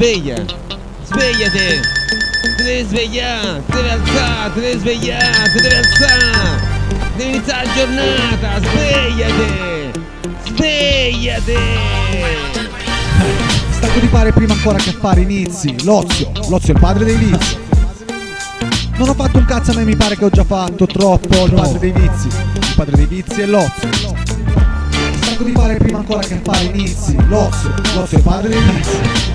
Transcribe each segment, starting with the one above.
sveglia, svegliate, ti devi svegliare, ti devi alzare, ti devi svegliare, ti devi alzare, devi iniziare la giornata, svegliate, svegliate. Stanco di fare prima ancora che fare inizi. L'ozio è il padre dei vizi. Non ho fatto un cazzo, a me mi pare che ho già fatto troppo. Il padre dei vizi. Il padre dei vizi è l'ozio. Stanco di fare prima ancora che fare inizi. L'ozio è il padre dei vizi.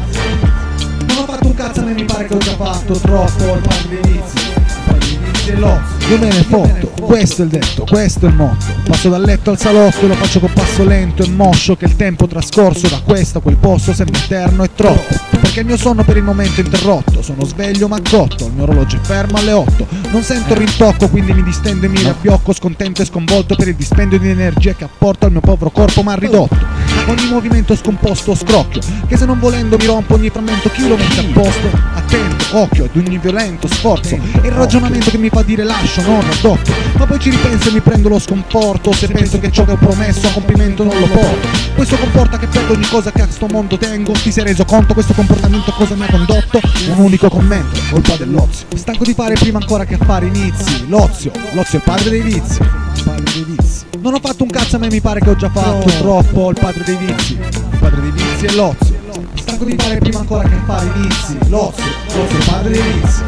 Non ho fatto un cazzo, a me mi pare che ho già fatto troppo. Il padre dei vizi. Il padre dei vizi è l'ozio. Io me ne fotto, questo è il detto, questo è il motto. Passo dal letto al salotto e lo faccio con passo lento e moscio, che il tempo trascorso da questo a quel posto sembra eterno e troppo. Perché il mio sonno per il momento è interrotto, sono sveglio ma cotto, il mio orologio è fermo alle 8. Non sento il rintocco, quindi mi distendo e mi riabbiocco, scontento e sconvolto per il dispendio di energia che apporto al mio povero corpo ma ridotto. Ogni movimento scomposto o scrocchio, che se non volendo mi rompo ogni frammento, chi lo mette a posto? Attento, occhio ad ogni violento sforzo. È il ragionamento che mi fa dire lascio, non raddoppo. Ma poi ci ripenso e mi prendo lo sconforto, se penso che ciò che ho promesso a compimento non lo porto. Questo comporta che perdo ogni cosa che a sto mondo tengo. Ti sei reso conto questo comportamento cosa mi ha condotto? Un unico commento, colpa dell'ozio. Stanco di fare prima ancora che fare inizi. L'ozio è il padre dei vizi. Il padre dei vizi. Non ho fatto un cazzo, a me mi pare che ho già fatto troppo. Il padre dei vizi. Il padre dei vizi è l'ozio. Stanco di fare prima ancora che fare inizi. L'ozio è il padre dei vizi.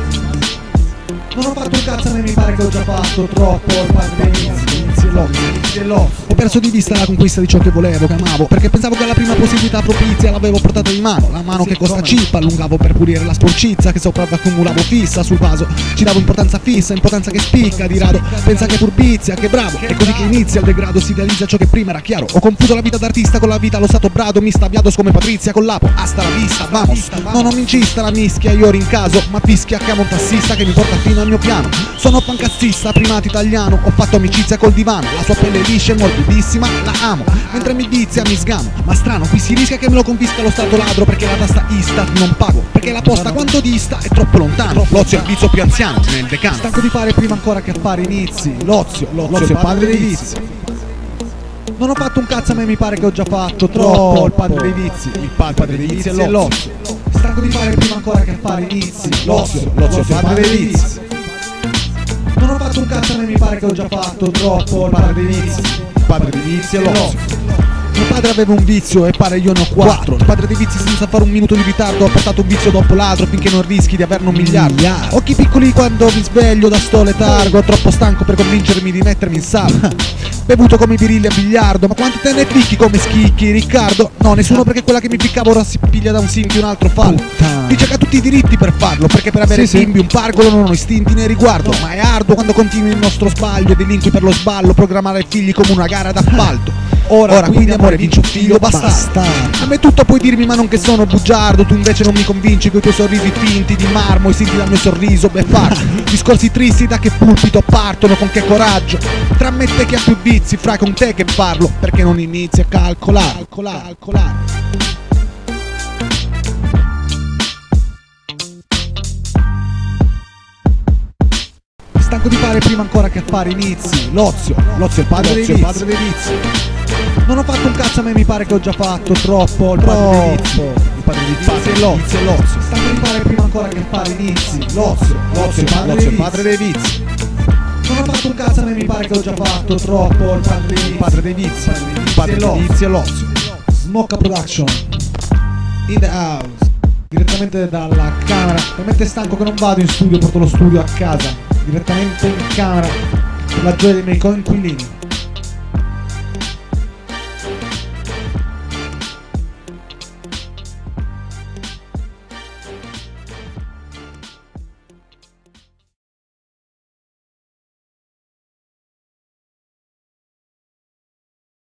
Non ho fatto un cazzo, a me mi pare che ho già fatto troppo. Il padre dei vizi è l'ozio. Ho perso di vista la conquista di ciò che volevo, che amavo, perché pensavo che alla prima possibilità propizia l'avevo portata in mano. La mano che costa cippa, allungavo per pulire la sporcizia che sopra accumulavo fissa sul vaso. Ci davo importanza fissa, importanza che spicca di rado. Pensa che furbizia, che bravo. È così che inizia il degrado, si idealizza ciò che prima era chiaro. Ho confuso la vita d'artista con la vita allo stato brado. Mi staviados come Patrizia con l'apo, hasta la vista, vamos. No, non mi incista la mischia, io rincaso, ma fischia che amo un tassista che mi porta fino al mio piano. Sono pancazzista, primato italiano, ho fatto amicizia col divano. La sua pelle liscia e morbidissima, la amo. Mentre mi vizia mi sgamo. Ma strano, qui si rischia che me lo confisca lo stato ladro, perché la tassa Istat non pago, perché la posta quanto dista è troppo lontano. L'ozio è il vizio più anziano nel decano. Stanco di fare prima ancora che fare inizi. L'ozio è il padre dei vizi. Non ho fatto un cazzo, a me mi pare che ho già fatto troppo. Il padre dei vizi. Il padre dei vizi è l'ozio. Stanco di fare prima ancora che fare inizi. L'ozio è il padre dei vizi. Non ho fatto un cazzo, a me mi pare che ho già fatto troppo. Il padre dei vizi. Il padre dei vizi è l'ozio. Mio padre aveva un vizio e pare io ne ho 4. Il padre dei vizi senza fare un minuto di ritardo ha portato un vizio dopo l'altro finché non rischi di averne un miliardo. Occhi piccoli quando mi sveglio da sto letargo, troppo stanco per convincermi di mettermi in sala. Bevuto come i birilli a biliardo, ma quanti te ne picchi come schicchi, Riccardo? No, nessuno, perché quella che mi piccava ora si piglia da un sinti un altro fallo. Dice che ha tutti i diritti per farlo, perché per avere bimbi un pargolo non ho istinti né riguardo. Ma è arduo quando continui il nostro sbaglio e delinqui per lo sballo, programmare figli come una gara d'appalto. Ora quindi amore vinci un figlio, basta. A me tutto puoi dirmi ma non che sono bugiardo. Tu invece non mi convinci coi tuoi sorrisi finti di marmo, e senti dal mio sorriso beffardo. Discorsi tristi da che pulpito partono, con che coraggio. Tra me e te che ha più vizi, fra con te che parlo, perché non inizi a calcolare. Stanco di fare prima ancora che fare inizi. L'ozio è il padre dei vizi. Non ho fatto un cazzo, a me mi pare che ho già fatto troppo. Il padre dei vizi. Il padre dei vizi è l'ozio. Stanco di fare prima ancora che fare inizi. L'ozio è il padre dei vizi. Non ho fatto un cazzo, a me mi pare che ho già fatto troppo. Il padre dei vizi. Il padre dei vizi è l'ozio. Smocca Production in the house. Direttamente dalla camera. Talmente stanco che non vado in studio, porto lo studio a casa. Direttamente in camera per la gioia dei miei coinquilini.